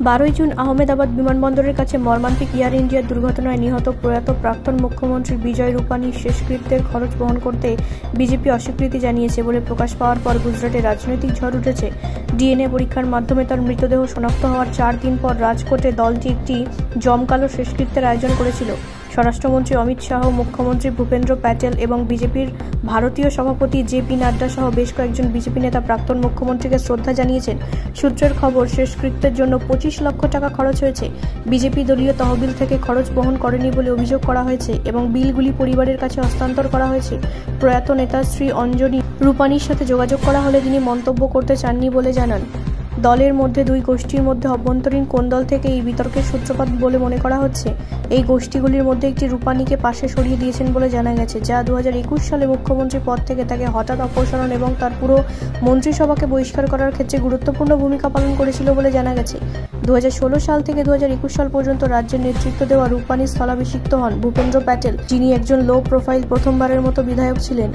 12 June Ahmedabad বিমানবন্দরের কাছে মর্মান্তিক এয়ার ইন্ডিয়ার দুর্ঘটনায় নিহত প্রয়াত প্রাক্তন মুখ্যমন্ত্রী বিজয় রূপানীর শেষকৃত্যের খরচ বহন করতে বিজেপি অস্বীকৃতি জানিয়েছে বলে প্রকাশ পাওয়ার পর গুজরাটে রাজনৈতিক ঝড় উঠেছে। ডিএনএ পরীক্ষার মাধ্যমে তার মৃতদেহ শনাক্ত হওয়ার 4 দিন পর রাজকোটে দলটি একটি জমকালো শেষকৃত্যের আয়োজন করেছিল। স্বরাষ্ট্রমন্ত্রী অমিত শাহ, মুখ্যমন্ত্রী ভূপেন্দ্র প্যাটেল এবং বিজেপির ভারতীয় সভাপতি জে.পি. নাড্ডা সহ বেশ কয়েকজন বিজেপি নেতা প্রাক্তন মুখ্যমন্ত্রীকে শ্রদ্ধা জানিয়েছেন। সূত্রের খবর, শেষকৃত্যের জন্য 25 লক্ষ টাকা খরচ হয়েছে। বিজেপি দলীয় তহবিল থেকে খরচ বহন করেনি বলে অভিযোগ করা হয়েছে এবং বিলগুলি পরিবারের কাছে হস্তান্তর করা হয়েছে। প্রয়াত নেতা শ্রী অঞ্জনী রূপানীর সাথে যোগাযোগ করা হলে তিনি মন্তব্য করতে চাননি বলে জানান। দলের মধ্যে দুই গোষ্ঠীর মধ্যে অভ্যন্তরীণ কোন্দল থেকে এই বিতর্কের সূত্রপাত বলে মনে করা হচ্ছে। এই গোষ্ঠীগুলির মধ্যে একটি রূপানীকে পাশে সরিয়ে দিয়েছেন বলে জানা গেছে, যা 2021 সালে মুখ্যমন্ত্রী পদ থেকে তাকে হঠাৎ অপসারণ এবং তার পুরো মন্ত্রিসভাকে বহিষ্কার করার ক্ষেত্রে গুরুত্বপূর্ণ ভূমিকা পালন করেছিল বলে জানা গেছে। 2016 সাল থেকে 2021 সাল পর্যন্ত রাজ্যের নেতৃত্ব দেওয়া রূপানী স্থলাভিষিক্ত হন ভূপেন্দ্র প্যাটেল, যিনি একজন লো প্রোফাইল প্রথমবারের মতো বিধায়ক ছিলেন।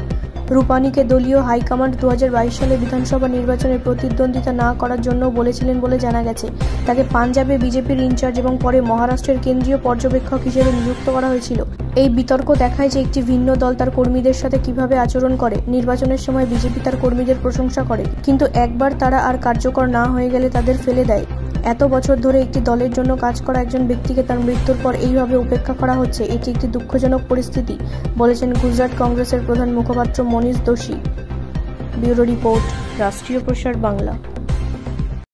রূপানীকে দলীয় হাইকমান্ড 2022 সালে বিধানসভা নির্বাচনে প্রতিদ্বন্দ্বিতা না করার জন্য বলেছিলেন বলে জানা গেছে। তাকে পাঞ্জাবে বিজেপির ইনচার্জ এবং পরে মহারাষ্ট্রের কেন্দ্রীয় পর্যবেক্ষক হিসেবে নিযুক্ত করা হয়েছিল। এই বিতর্ক দেখায় যে একটি ভিন্ন দল তার কর্মীদের সাথে কিভাবে আচরণ করে। নির্বাচনের সময় বিজেপি তার কর্মীদের প্রশংসা করে, কিন্তু একবার তারা আর কার্যকর না হয়ে গেলে তাদের ফেলে দেয়। এত বছর ধরে একটি দলের জন্য কাজ করা একজন ব্যক্তিকে তার মৃত্যুর পর এইভাবে উপেক্ষা করা হচ্ছে, এটি একটি দুঃখজনক পরিস্থিতি, বলেছেন গুজরাট কংগ্রেসের প্রধান মুখপাত্র মনীষ দোশী। ব্যুরো রিপোর্ট, রাষ্ট্রীয় প্রসার বাংলা।